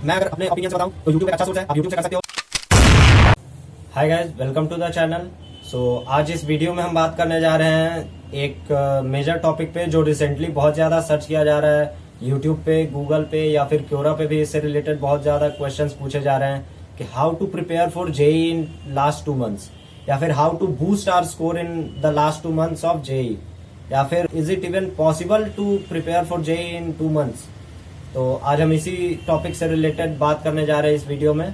मैं अगर अपने ओपिनियन बताऊं तो यूट्यूब एक अच्छा सोर्स है, आप यूट्यूब से कर सकते हो। Hi guys, welcome to the channel. आज इस वीडियो में हम बात करने जा रहे हैं एक मेजर टॉपिक पे जो रिसेंटली बहुत ज्यादा सर्च किया जा रहा है यूट्यूब पे, गूगल पे या फिर क्योरा पे भी इससे रिलेटेड बहुत ज्यादा क्वेश्चंस पूछे जा रहे हैं कि how to prepare for JEE in last 2 months, या फिर how to boost our score in the last 2 months of JEE, या फिर is it even possible to prepare for JEE in 2 months. तो आज हम इसी टॉपिक से रिलेटेड बात करने जा रहे हैं इस वीडियो में।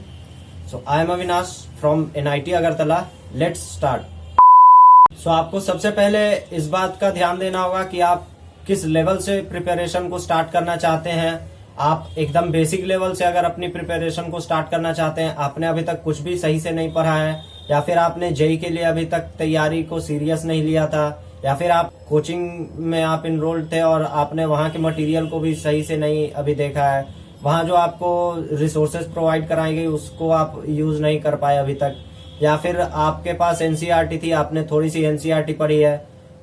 So I am Avinash from NIT Agartala. Let's start. So आपको सबसे पहले इस बात का ध्यान देना होगा कि आप किस लेवल से प्रिपरेशन को स्टार्ट करना चाहते हैं। आप एकदम बेसिक लेवल से अगर अपनी प्रिपरेशन को स्टार्ट करना चाहते हैं, आपने अभी तक कुछ भी सही से नहीं पढ़ा है, या फिर आपने जेई के लिए अभी तक तैयारी को सीरियस नहीं लिया था, या फिर आप कोचिंग में आप इनरोल्ड थे और आपने वहां के मटेरियल को भी सही से नहीं अभी देखा है, वहां जो आपको रिसोर्सेज प्रोवाइड कराई गई उसको आप यूज नहीं कर पाए अभी तक, या फिर आपके पास NCERT थी, आपने थोड़ी सी NCERT पढ़ी है,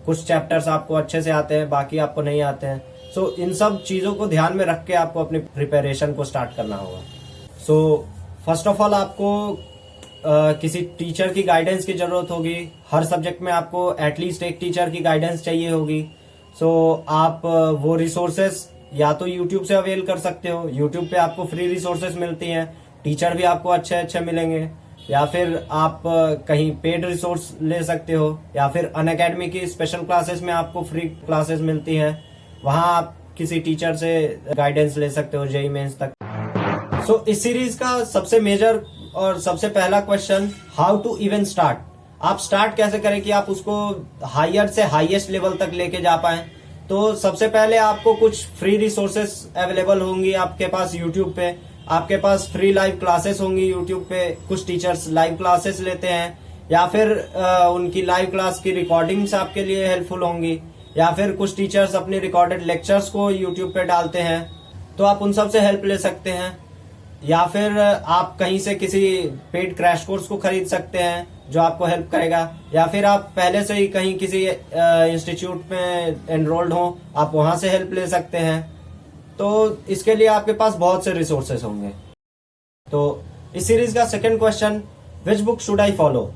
कुछ चैप्टर्स आपको अच्छे से आते हैं, बाकी आपको नहीं आते हैं। सो इन सब चीजों को ध्यान में रख के आपको अपनी प्रिपरेशन को स्टार्ट करना होगा। सो फर्स्ट ऑफ ऑल आपको किसी टीचर की गाइडेंस की जरूरत होगी। हर सब्जेक्ट में आपको एटलीस्ट एक टीचर की गाइडेंस चाहिए होगी। सो आप वो रिसोर्सेस या तो यूट्यूब से अवेल कर सकते हो, यूट्यूब पे आपको फ्री रिसोर्सेस मिलती हैं, टीचर भी आपको अच्छे अच्छे मिलेंगे, या फिर आप कहीं पेड रिसोर्स ले सकते हो, या फिर अनअकैडमी की स्पेशल क्लासेस में आपको फ्री क्लासेस मिलती हैं, वहां आप किसी टीचर से गाइडेंस ले सकते हो जेई मेंस तक। सो इस सीरीज का सबसे मेजर और सबसे पहला question, how to even start. आप स्टार्ट कैसे करें कि आप उसको हायर से हाईएस्ट लेवल तक लेके जा पाए। तो सबसे पहले आपको कुछ फ्री रिसोर्सेस अवेलेबल होंगी आपके पास यूट्यूब पे। आपके पास फ्री लाइव क्लासेस होंगी यूट्यूब पे, कुछ टीचर्स लाइव क्लासेस लेते हैं, या फिर उनकी लाइव क्लास की रिकॉर्डिंग्स आपके लिए हेल्पफुल होंगी, या फिर कुछ टीचर्स अपने रिकॉर्डेड लेक्चर्स को यूट्यूब पे डालते हैं, तो आप उन सब से हेल्प ले सकते हैं। या फिर आप कहीं से किसी पेड क्रैश कोर्स को खरीद सकते हैं जो आपको हेल्प करेगा, या फिर आप पहले से ही कहीं किसी इंस्टीट्यूट में एनरोल्ड हो, आप वहां से हेल्प ले सकते हैं। तो इसके लिए आपके पास बहुत से रिसोर्सेस होंगे। तो इस सीरीज का second question, which book should I follow.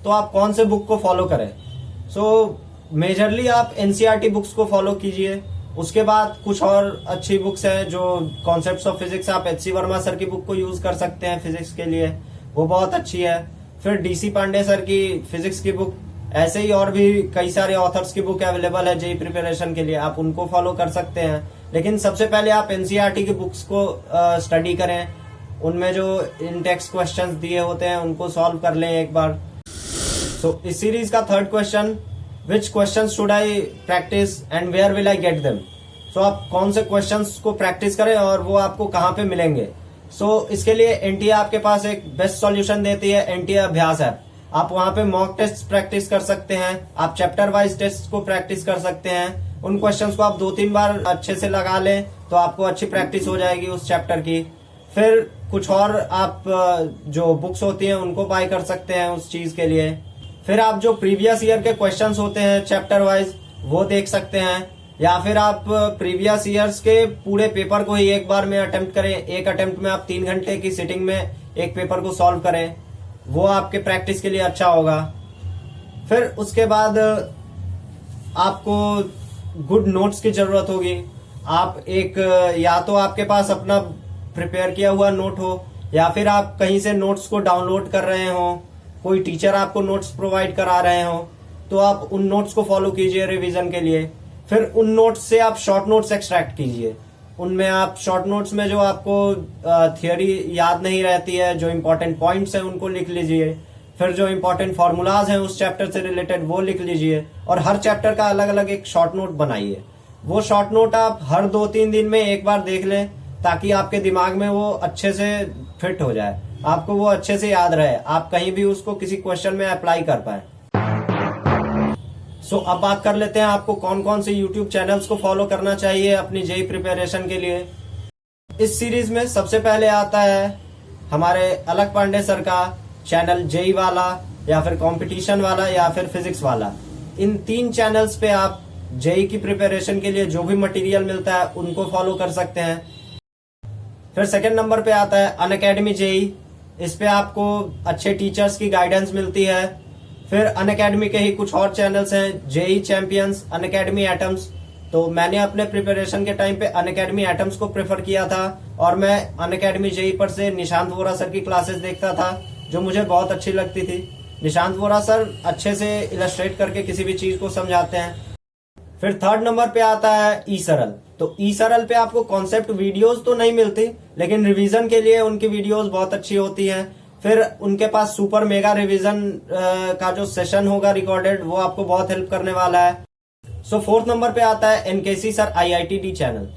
तो आप कौन से बुक को फॉलो करें। सो मेजरली आप NCERT बुक्स को फॉलो कीजिए। उसके बाद कुछ और अच्छी बुक्स हैं जो कॉन्सेप्ट्स ऑफ फिजिक्स, आप HC वर्मा सर की बुक को यूज कर सकते हैं फिजिक्स के लिए, वो बहुत अच्छी है। फिर DC पांडे सर की फिजिक्स की बुक, ऐसे ही और भी कई सारे ऑथर्स की बुक अवेलेबल है जेई प्रिपरेशन के लिए, आप उनको फॉलो कर सकते हैं। लेकिन सबसे पहले आप NCERT की बुक्स को स्टडी करें, उनमें जो इन टेक्स्ट क्वेश्चंस दिए होते हैं उनको सॉल्व कर लें एक बार। सो इस सीरीज का third question, which question should I practice and where will I get them. So आप कौन से क्वेश्चंस को प्रैक्टिस करें और वो आपको कहाँ पे मिलेंगे। इसके लिए NTA आपके पास एक बेस्ट सॉल्यूशन देती है, NTA अभ्यास ऐप। आप वहां पे मॉक टेस्ट प्रैक्टिस कर सकते हैं, आप चैप्टर वाइज टेस्ट को प्रैक्टिस कर सकते हैं। उन क्वेश्चंस को आप 2-3 बार अच्छे से लगा लें तो आपको अच्छी प्रैक्टिस हो जाएगी उस चैप्टर की। फिर कुछ और आप जो बुक्स होती हैं उनको बाय कर सकते हैं उस चीज के लिए। फिर आप जो प्रीवियस ईयर के क्वेश्चंस होते हैं चैप्टर वाइज वो देख सकते हैं, या फिर आप प्रीवियस ईयर्स के पूरे पेपर को ही एक बार में अटेम्प्ट करें। एक अटेम्प्ट में आप 3 घंटे की सिटिंग में एक पेपर को सॉल्व करें, वो आपके प्रैक्टिस के लिए अच्छा होगा। फिर उसके बाद आपको गुड नोट्स की जरूरत होगी। आप एक, या तो आपके पास अपना प्रिपेयर किया हुआ नोट हो, या फिर आप कहीं से नोट्स को डाउनलोड कर रहे हो, कोई टीचर आपको नोट्स प्रोवाइड करा रहे हो, तो आप उन नोट्स को फॉलो कीजिए रिवीजन के लिए। फिर उन नोट्स से आप शॉर्ट नोट्स एक्सट्रैक्ट कीजिए। उनमें आप शॉर्ट नोट्स में जो आपको थियोरी याद नहीं रहती है, जो इंपॉर्टेंट पॉइंट्स हैं उनको लिख लीजिए। फिर जो इंपॉर्टेंट फॉर्मूलाज हैं उस चैप्टर से रिलेटेड वो लिख लीजिए, और हर चैप्टर का अलग अलग एक शॉर्ट नोट बनाइए। वो शॉर्ट नोट आप हर 2-3 दिन में एक बार देख लें, ताकि आपके दिमाग में वो अच्छे से फिट हो जाए, आपको वो अच्छे से याद रहे, आप कहीं भी उसको किसी क्वेश्चन में अप्लाई कर पाए। अब बात कर लेते हैं आपको कौन कौन से YouTube चैनल्स को फॉलो करना चाहिए अपनी जेई प्रिपरेशन के लिए। इस सीरीज में सबसे पहले आता है हमारे अलग पांडे सर का चैनल, जेई वाला या फिर कंपटीशन वाला या फिर फिजिक्स वाला। इन 3 चैनल्स पे आप जेई की प्रिपरेशन के लिए जो भी मटेरियल मिलता है उनको फॉलो कर सकते हैं। फिर सेकंड नंबर पे आता है अनअकैडमी जेई। इस पे आपको अच्छे टीचर्स की गाइडेंस मिलती है। फिर अनअकैडमी के ही कुछ और चैनल्स हैं, जेई चैंपियंस, अनअकैडमी एटम्स। तो मैंने अपने प्रिपरेशन के टाइम पे अनअकैडमी एटम्स को प्रेफर किया था और मैं अनअकैडमी जेई पर से निशांत वोरा सर की क्लासेस देखता था, जो मुझे बहुत अच्छी लगती थी। निशांत वोरा सर अच्छे से इलस्ट्रेट करके किसी भी चीज को समझाते हैं। फिर थर्ड नंबर पे आता है ई सरल। तो ई सरल पे आपको कॉन्सेप्ट वीडियोस तो नहीं मिलती, लेकिन रिवीजन के लिए उनकी वीडियोस बहुत अच्छी होती हैं। फिर उनके पास सुपर मेगा रिवीजन का जो सेशन होगा रिकॉर्डेड, वो आपको बहुत हेल्प करने वाला है। सो फोर्थ नंबर पे आता है एनकेसी सर आईआईटीडी चैनल।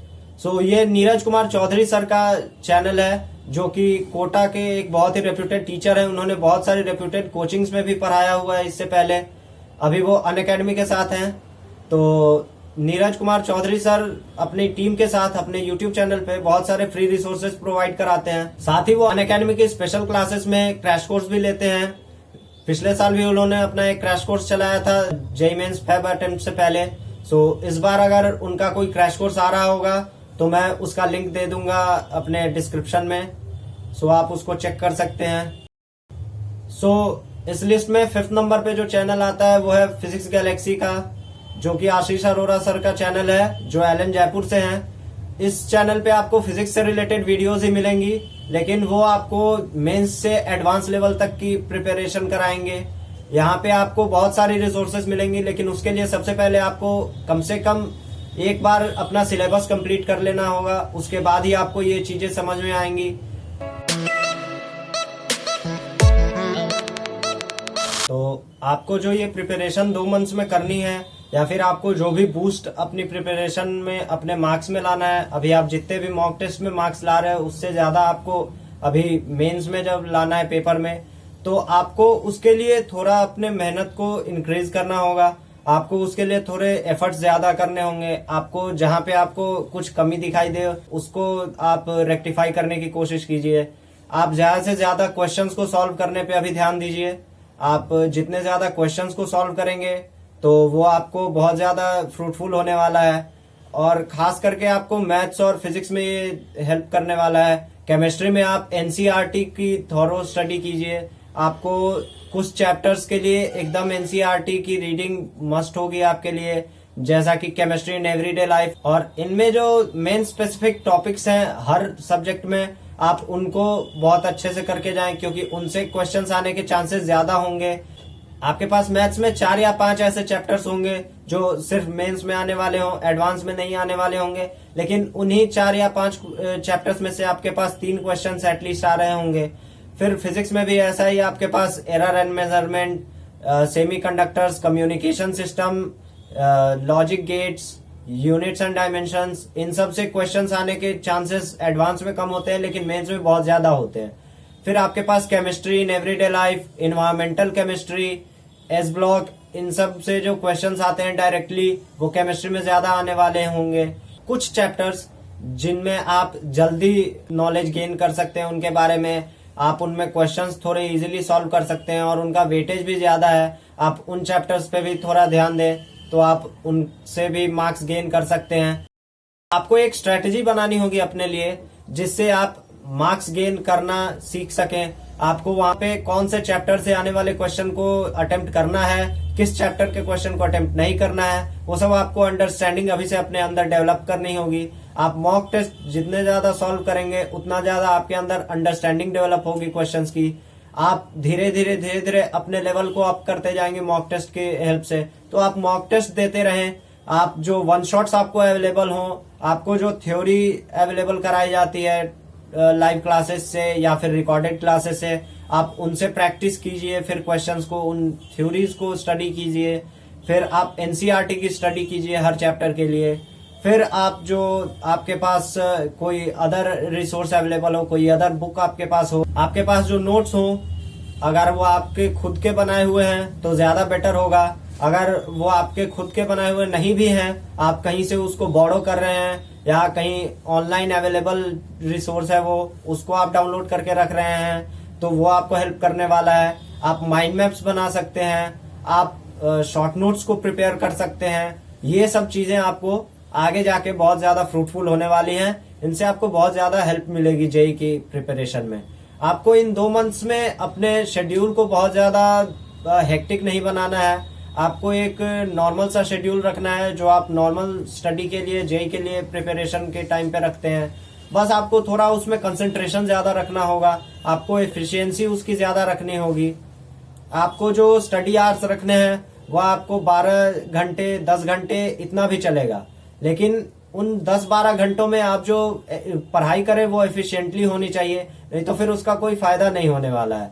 सो ये नीरज कुमार चौधरी सर का चैनल है, जो कि कोटा के एक बहुत ही रेप्यूटेड टीचर है। उन्होंने बहुत सारी रेप्यूटेड कोचिंग्स में भी पढ़ाया हुआ है इससे पहले। अभी वो अनअकैडमी के साथ हैं। तो नीरज कुमार चौधरी सर अपनी टीम के साथ अपने यूट्यूब चैनल पे बहुत सारे फ्री रिसोर्सेज प्रोवाइड कराते हैं। साथ ही वो अनअकैडमी की स्पेशल क्लासेस में क्रैश कोर्स भी लेते हैं। पिछले साल भी उन्होंने अपना एक क्रैश कोर्स चलाया था जेईई मेंस फैब अटेम्प्ट से पहले। सो इस बार अगर उनका कोई क्रैश कोर्स आ रहा होगा तो मैं उसका लिंक दे दूंगा अपने डिस्क्रिप्शन में, सो आप उसको चेक कर सकते हैं। सो इस लिस्ट में फिफ्थ नंबर पे जो चैनल आता है वो है फिजिक्स गैलेक्सी का, जो कि आशीष अरोरा सर का चैनल है, जो एलन जयपुर से हैं। इस चैनल पे आपको फिजिक्स से रिलेटेड वीडियोस ही मिलेंगी, लेकिन वो आपको मेंस से एडवांस लेवल तक की प्रिपरेशन कराएंगे। यहाँ पे आपको बहुत सारी रिसोर्सेज मिलेंगी, लेकिन उसके लिए सबसे पहले आपको कम से कम एक बार अपना सिलेबस कंप्लीट कर लेना होगा, उसके बाद ही आपको ये चीजें समझ में आएंगी। तो आपको जो ये प्रिपरेशन 2 मंथ्स में करनी है, या फिर आपको जो भी बूस्ट अपनी प्रिपरेशन में अपने मार्क्स में लाना है, अभी आप जितने भी मॉक टेस्ट में मार्क्स ला रहे हो उससे ज्यादा आपको अभी मेंस में जब लाना है पेपर में, तो आपको उसके लिए थोड़ा अपने मेहनत को इंक्रीज करना होगा। आपको उसके लिए थोड़े एफर्ट्स ज्यादा करने होंगे। आपको जहां पे आपको कुछ कमी दिखाई दे उसको आप रेक्टिफाई करने की कोशिश कीजिए। आप ज्यादा से ज्यादा क्वेश्चंस को सॉल्व करने पे अभी ध्यान दीजिए। आप जितने ज्यादा क्वेश्चंस को सॉल्व करेंगे तो वो आपको बहुत ज्यादा फ्रूटफुल होने वाला है, और खास करके आपको मैथ्स और फिजिक्स में ये हेल्प करने वाला है। केमिस्ट्री में आप एनसीईआरटी की थॉरो स्टडी कीजिए। आपको कुछ चैप्टर्स के लिए एकदम एनसीईआरटी की रीडिंग मस्ट होगी आपके लिए, जैसा कि केमिस्ट्री इन एवरीडे लाइफ। और इनमें जो मेन स्पेसिफिक टॉपिक्स हैं हर सब्जेक्ट में, आप उनको बहुत अच्छे से करके जाएं, क्योंकि उनसे क्वेश्चंस आने के चांसेस ज्यादा होंगे। आपके पास मैथ्स में 4 या 5 ऐसे चैप्टर्स होंगे जो सिर्फ मेंस में आने वाले हों, एडवांस में नहीं आने वाले होंगे, लेकिन उन्हीं 4 या 5 चैप्टर्स में से आपके पास 3 क्वेश्चंस एटलीस्ट आ रहे होंगे। फिर फिजिक्स में भी ऐसा ही, आपके पास error and measurement, semiconductors, communication system, logic gates, units and dimensions, इन सब से क्वेश्चंस आने के चांसेस एडवांस में कम होते हैं, लेकिन मेंस में बहुत ज्यादा होते हैं। फिर आपके पास chemistry in everyday life, environmental chemistry, S block, इन सब से जो क्वेश्चंस आते हैं डायरेक्टली, वो केमिस्ट्री में ज्यादा आने वाले होंगे। कुछ चैप्टर्स जिनमें आप जल्दी नॉलेज गेन कर सकते हैं, उनके बारे में आप उनमें क्वेश्चंस थोड़े इजीली सॉल्व कर सकते हैं और उनका वेटेज भी ज्यादा है, आप उन चैप्टर्स पे भी थोड़ा ध्यान दें तो आप उनसे भी मार्क्स गेन कर सकते हैं। आपको एक स्ट्रेटेजी बनानी होगी अपने लिए, जिससे आप मार्क्स गेन करना सीख सकें। आपको वहां पे कौन से चैप्टर से आने वाले क्वेश्चन को अटेम्प्ट करना है, किस चैप्टर के क्वेश्चन को अटेम्प्ट नहीं करना है, वो सब आपको अंडरस्टैंडिंग अभी से अपने अंदर डेवलप करनी होगी। आप मॉक टेस्ट जितने ज्यादा सॉल्व करेंगे उतना ज्यादा आपके अंदर अंडरस्टैंडिंग डेवलप होगी क्वेश्चंस की। आप धीरे धीरे अपने लेवल को अप करते जाएंगे मॉक टेस्ट की हेल्प से। तो आप मॉक टेस्ट देते रहें। आप जो वन शॉट्स आपको अवेलेबल हो, आपको जो थ्योरी अवेलेबल कराई जाती है लाइव क्लासेस से या फिर रिकॉर्डेड क्लासेस से, आप उनसे प्रैक्टिस कीजिए। फिर क्वेश्चंस को, उन थ्योरीज को स्टडी कीजिए। फिर आप एनसीईआरटी की स्टडी कीजिए हर चैप्टर के लिए। फिर आप जो आपके पास कोई अदर रिसोर्स अवेलेबल हो, कोई अदर बुक आपके पास हो, आपके पास जो नोट्स हो, अगर वो आपके खुद के बनाए हुए हैं तो ज्यादा बेटर होगा। अगर वो आपके खुद के बनाए हुए नहीं भी हैं, आप कहीं से उसको बोरो कर रहे हैं या कहीं ऑनलाइन अवेलेबल रिसोर्स है वो, उसको आप डाउनलोड करके रख रहे हैं, तो वो आपको हेल्प करने वाला है। आप माइंड मैप्स बना सकते हैं, आप शॉर्ट नोट्स को प्रिपेयर कर सकते हैं। ये सब चीजें आपको आगे जाके बहुत ज्यादा फ्रूटफुल होने वाली हैं, इनसे आपको बहुत ज्यादा हेल्प मिलेगी जेई की प्रिपरेशन में। आपको इन 2 मंथ्स में अपने शेड्यूल को बहुत ज्यादा हेक्टिक नहीं बनाना है। आपको एक नॉर्मल सा शेड्यूल रखना है जो आप नॉर्मल स्टडी के लिए जेई के लिए प्रिपरेशन के टाइम पे रखते हैं। बस आपको थोड़ा उसमें कंसंट्रेशन ज्यादा रखना होगा, आपको एफिशिएंसी उसकी ज्यादा रखनी होगी। आपको जो स्टडी आवर्स रखने हैं वह आपको 12 घंटे 10 घंटे इतना भी चलेगा, लेकिन उन 10-12 घंटों में आप जो पढ़ाई करें वो एफिशिएंटली होनी चाहिए, नहीं तो फिर उसका कोई फायदा नहीं होने वाला है।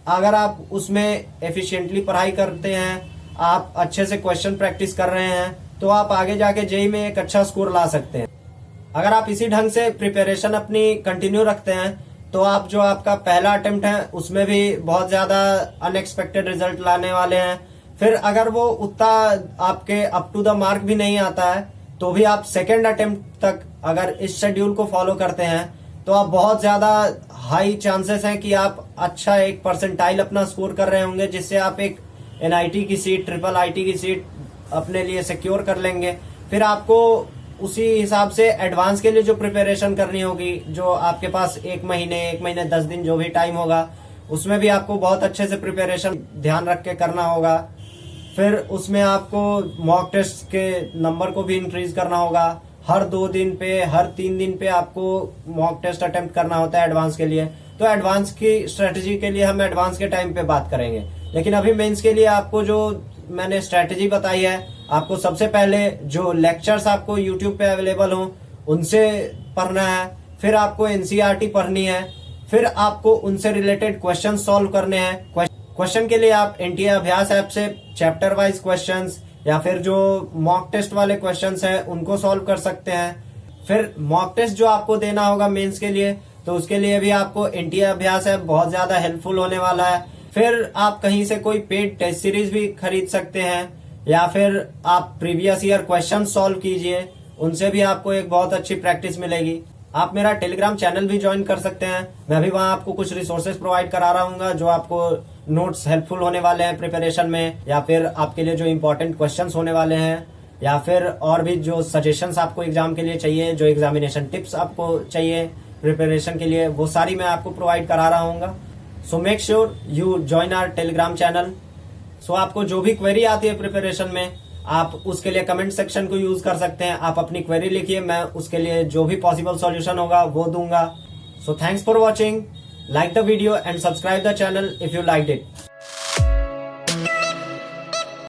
अगर आप उसमें एफिशिएंटली पढ़ाई करते हैं, आप अच्छे से क्वेश्चन प्रैक्टिस कर रहे हैं, तो आप आगे जाके जेई में एक अच्छा स्कोर ला सकते हैं। अगर आप इसी ढंग से प्रिपरेशन अपनी कंटिन्यू रखते हैं तो आप जो आपका पहला अटेम्प्ट है उसमें भी बहुत ज्यादा अनएक्सपेक्टेड रिजल्ट लाने वाले हैं। फिर अगर वो उतना आपके अप टू द मार्क भी नहीं आता है तो भी आप सेकेंड अटेम्प्ट तक अगर इस शेड्यूल को फॉलो करते हैं तो आप बहुत ज्यादा हाई चांसेस हैं कि आप अच्छा एक परसेंटाइल अपना स्कोर कर रहे होंगे, जिससे आप एक एनआईटी की सीट, ट्रिपल आईटी की सीट अपने लिए सिक्योर कर लेंगे। फिर आपको उसी हिसाब से एडवांस के लिए जो प्रिपरेशन करनी होगी, जो आपके पास 1 महीने 10 दिन जो भी टाइम होगा, उसमें भी आपको बहुत अच्छे से प्रिपरेशन ध्यान रख के करना होगा। फिर उसमें आपको मॉक टेस्ट के नंबर को भी इंक्रीज करना होगा। हर 2 दिन पे, हर 3 दिन पे आपको मॉक टेस्ट अटेम्प्ट करना होता है एडवांस के लिए। तो एडवांस की स्ट्रेटेजी के लिए हम एडवांस के टाइम पे बात करेंगे, लेकिन अभी मेंस के लिए आपको जो मैंने स्ट्रेटेजी बताई है, आपको सबसे पहले जो लेक्चर्स आपको यूट्यूब पे अवेलेबल हो उनसे पढ़ना है। फिर आपको एनसीईआरटी पढ़नी है। फिर आपको उनसे रिलेटेड क्वेश्चन सॉल्व करने हैं। क्वेश्चन के लिए आप एनटीए अभ्यास ऐप से चैप्टर वाइज क्वेश्चंस या फिर जो मॉक टेस्ट वाले क्वेश्चंस हैं उनको सॉल्व कर सकते हैं। फिर मॉक टेस्ट जो आपको देना होगा मेंस के लिए, तो उसके लिए भी आपको एनटीए अभ्यास ऐप बहुत ज्यादा हेल्पफुल होने वाला है। फिर आप कहीं से कोई पेड टेस्ट सीरीज भी खरीद सकते हैं, या फिर आप प्रीवियस ईयर क्वेश्चन सॉल्व कीजिए, उनसे भी आपको एक बहुत अच्छी प्रैक्टिस मिलेगी। आप मेरा टेलीग्राम चैनल भी ज्वाइन कर सकते हैं। मैं भी वहां आपको कुछ रिसोर्सेज प्रोवाइड करा रहा हूँ जो आपको नोट्स हेल्पफुल होने वाले हैं प्रिपरेशन में, या फिर आपके लिए जो इम्पोर्टेंट क्वेश्चंस होने वाले हैं, या फिर और भी जो सजेशंस आपको एग्जाम के लिए चाहिए, जो एग्जामिनेशन टिप्स आपको चाहिए प्रिपरेशन के लिए, वो सारी मैं आपको प्रोवाइड करा रहा हूँ। So make sure you join our Telegram channel. So आपको जो भी क्वेरी आती है प्रिपरेशन में, आप उसके लिए कमेंट सेक्शन को यूज कर सकते हैं। आप अपनी क्वेरी लिखिए, मैं उसके लिए जो भी पॉसिबल सॉल्यूशन होगा वो दूंगा। So thanks for watching, like the video and subscribe the channel if you liked it.